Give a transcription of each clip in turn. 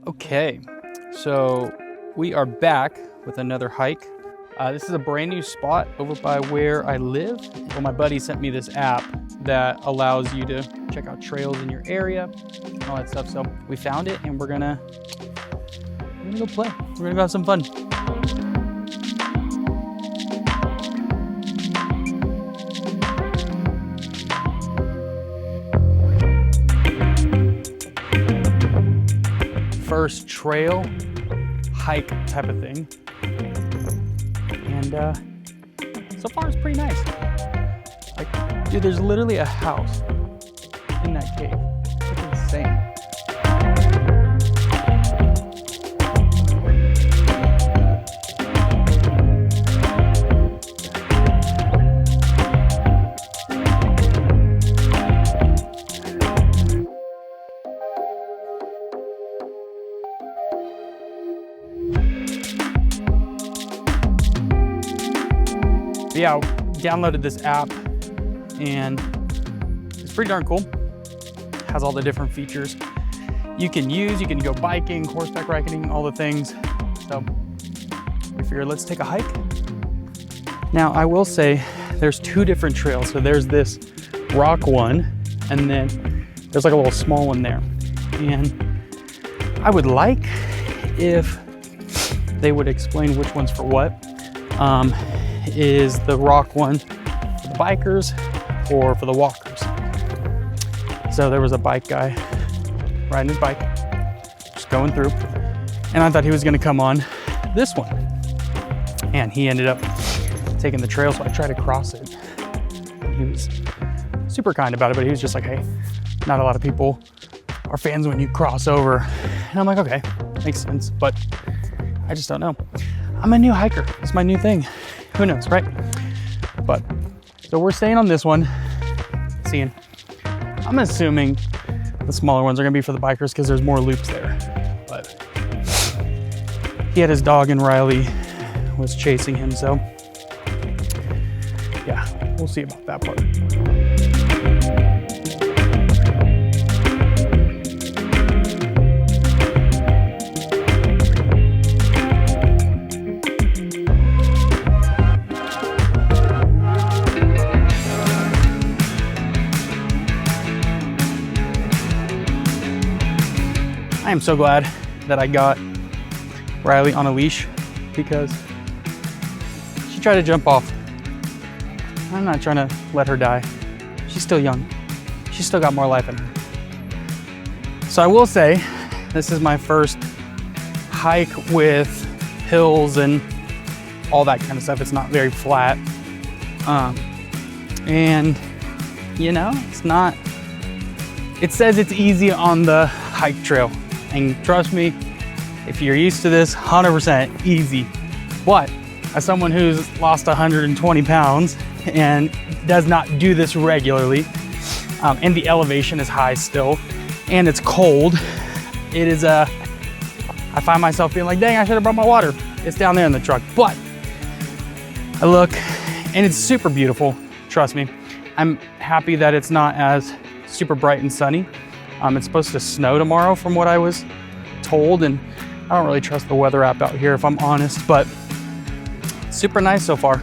Okay, so we are back with another hike. This is a brand new spot over by where I live. Well, my buddy sent me this app that allows you to check out trails in your area and all that stuff. So we found it and we're gonna go play. We're gonna go have some fun. First trail hike type of thing, and so far it's pretty nice. Like, dude, there's literally a house in that cave. It's insane. Yeah, I downloaded this app and it's pretty darn cool. Has all the different features you can use. You can go biking, horseback riding, all the things. So we figured let's take a hike. Now I will say there's two different trails. So there's this rock one and then there's like a little small one there. And I would like if they would explain which one's for what. Is the rock one for the bikers or for the walkers? So there was a bike guy riding his bike, just going through, and I thought he was gonna come on this one. And he ended up taking the trail, so I tried to cross it. And he was super kind about it, but he was just like, hey, not a lot of people are fans when you cross over. And I'm like, okay, makes sense, but I just don't know. I'm a new hiker, it's my new thing. Who knows, right? But, so we're staying on this one, seeing. I'm assuming the smaller ones are gonna be for the bikers because there's more loops there. But he had his dog and Riley was chasing him, so yeah, we'll see about that part. I am so glad that I got Riley on a leash because she tried to jump off. I'm not trying to let her die. She's still young. She's still got more life in her. So I will say, this is my first hike with hills and all that kind of stuff. It's not very flat. And you know, it says it's easy on the hike trail. And trust me, if you're used to this, 100% easy. But as someone who's lost 120 pounds and does not do this regularly, and the elevation is high still, and it's cold, I find myself being like, dang, I should have brought my water. It's down there in the truck. But I look, and it's super beautiful, trust me. I'm happy that it's not as super bright and sunny. It's supposed to snow tomorrow from what I was told, and I don't really trust the weather app out here if I'm honest, but super nice so far.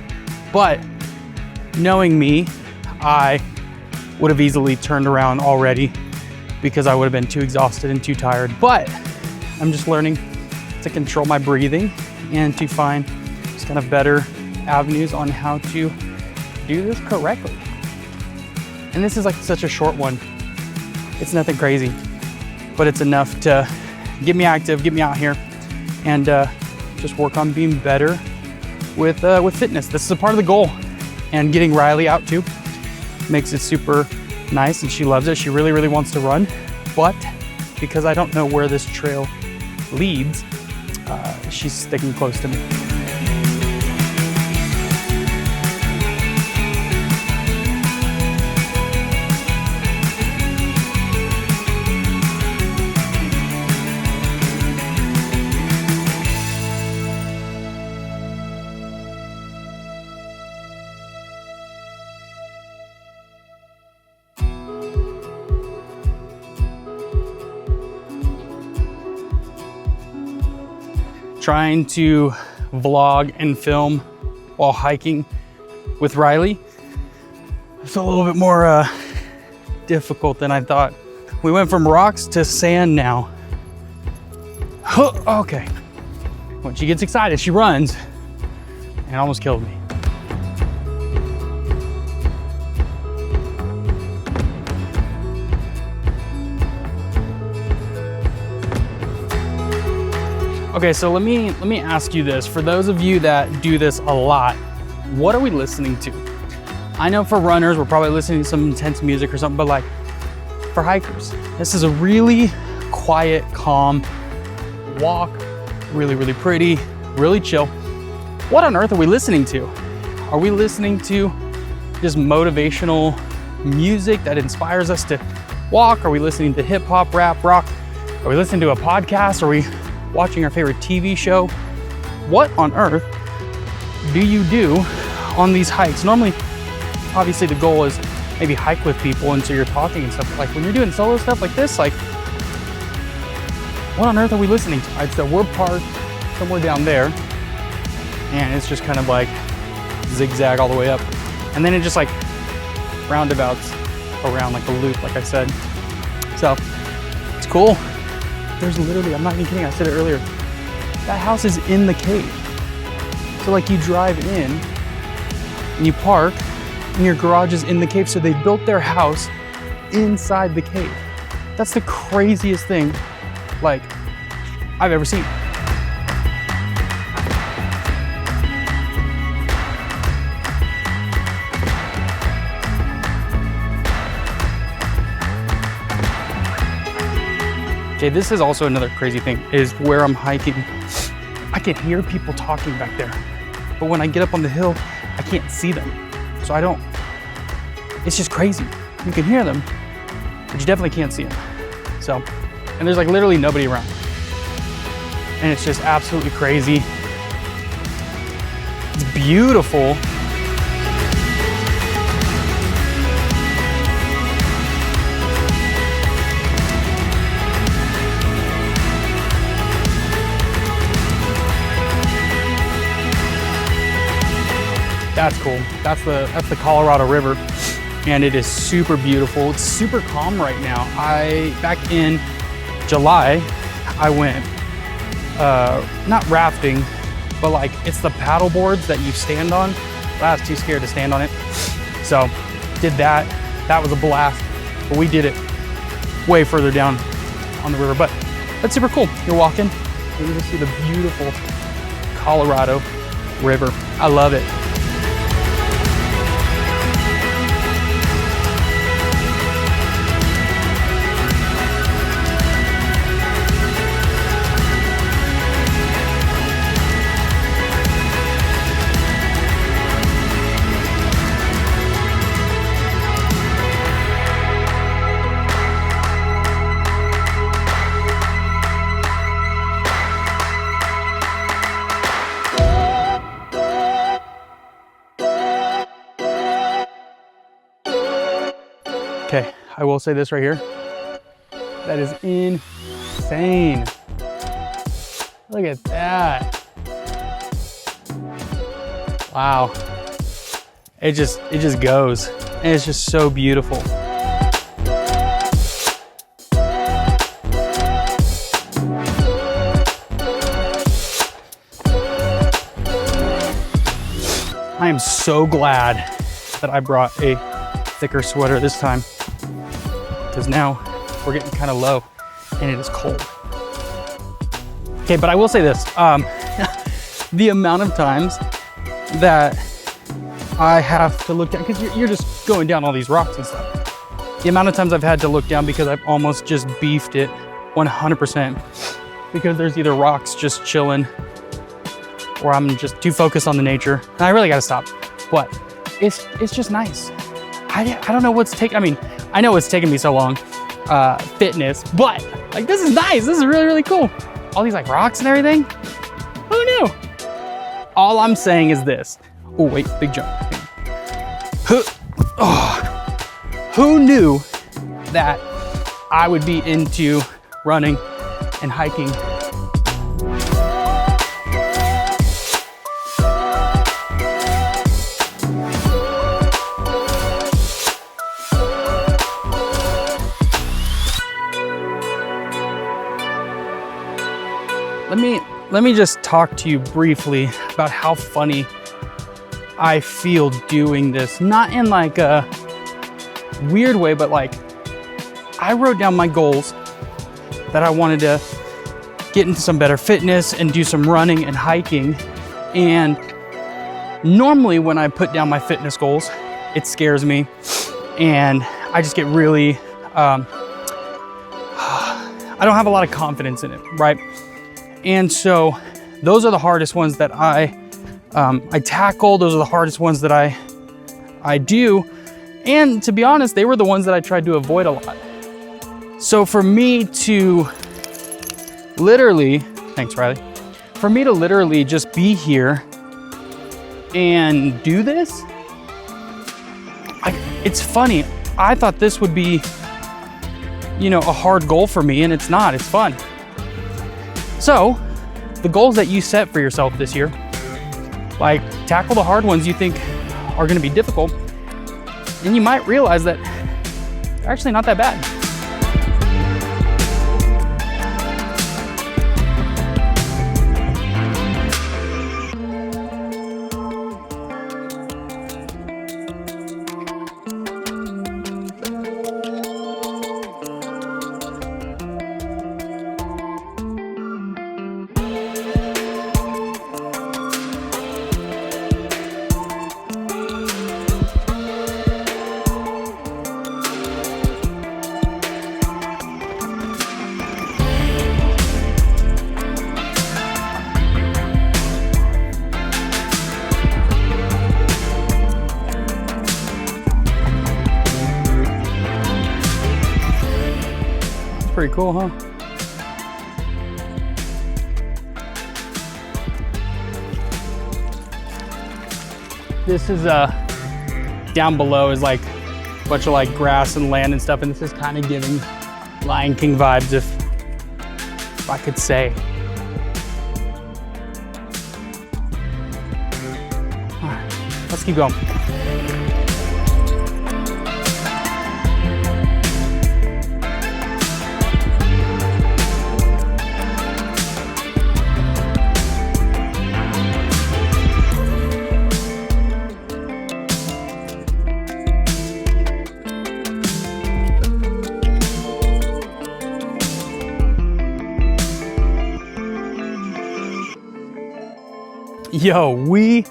But knowing me, I would have easily turned around already because I would have been too exhausted and too tired. But I'm just learning to control my breathing and to find just kind of better avenues on how to do this correctly. And this is like such a short one. It's nothing crazy, but it's enough to get me active, get me out here, and just work on being better with fitness. This is a part of the goal. And getting Riley out too makes it super nice, and she loves it. She really, really wants to run, but because I don't know where this trail leads, she's sticking close to me. trying to vlog and film while hiking with Riley. It's a little bit more difficult than I thought. We went from rocks to sand now. Okay. When she gets excited, she runs, and it almost killed me. Okay, so let me ask you this. For those of you that do this a lot, what are we listening to? I know for runners, we're probably listening to some intense music or something, but like for hikers, this is a really quiet, calm walk, really, really pretty, really chill. What on earth are we listening to? Are we listening to just motivational music that inspires us to walk? Are we listening to hip hop, rap, rock? Are we listening to a podcast? Are we watching our favorite TV show? What on earth do you do on these hikes? Normally, obviously the goal is maybe hike with people and so you're talking and stuff, but like when you're doing solo stuff like this, like what on earth are we listening to? Right, so we're parked somewhere down there and it's just kind of like zigzag all the way up. And then it just like roundabouts around like a loop, like I said. So it's cool. There's literally, I'm not even kidding, I said it earlier, that house is in the cave. So like you drive in and you park and your garage is in the cave. So they built their house inside the cave. That's the craziest thing like I've ever seen. Okay, this is also another crazy thing, is where I'm hiking, I can hear people talking back there. But when I get up on the hill, I can't see them. So I don't, it's just crazy. You can hear them, but you definitely can't see them. So, and there's like literally nobody around. And it's just absolutely crazy. It's beautiful. That's cool. That's the Colorado River, and it is super beautiful. It's super calm right now. Back in July, I went not rafting, but like it's the paddle boards that you stand on. I was too scared to stand on it, so did that. That was a blast. But we did it way further down on the river. But that's super cool. You're walking, and you just see the beautiful Colorado River. I love it. Okay, I will say this right here. That is insane. Look at that. Wow. It just goes. And it's just so beautiful. I am so glad that I brought a thicker sweater this time, because now we're getting kind of low and it is cold. Okay, but I will say this, the amount of times that I have to look down, because you're just going down all these rocks and stuff. The amount of times I've had to look down because I've almost just beefed it 100%, because there's either rocks just chilling or I'm just too focused on the nature. And I really gotta stop, but it's just nice. I don't know what's taking, I mean, I know it's taken me so long, fitness, but like this is nice. This is really, really cool. All these like rocks and everything. Who knew? All I'm saying is this. Oh wait, big jump. Who knew that I would be into running and hiking let me just talk to you briefly about how funny I feel doing this. Not in like a weird way, but like I wrote down my goals that I wanted to get into some better fitness and do some running and hiking. And normally when I put down my fitness goals, it scares me and I just get really, I don't have a lot of confidence in it, right? And so those are the hardest ones that I tackle. Those are the hardest ones that I do. And to be honest, they were the ones that I tried to avoid a lot. So for me to literally, thanks Riley, for me to literally just be here and do this, it's funny. I thought this would be, you know, a hard goal for me, and it's not, it's fun. So the goals that you set for yourself this year, like tackle the hard ones you think are gonna be difficult, and you might realize that they're actually not that bad. Pretty cool, huh? This is down below is like a bunch of like grass and land and stuff, and this is kind of giving Lion King vibes, if I could say. All right, let's keep going. Yo, we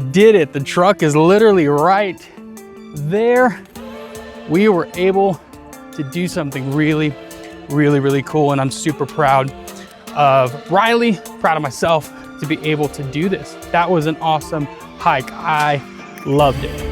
did it. The truck is literally right there. We were able to do something really, really, really cool. And I'm super proud of Riley, proud of myself to be able to do this. That was an awesome hike. I loved it.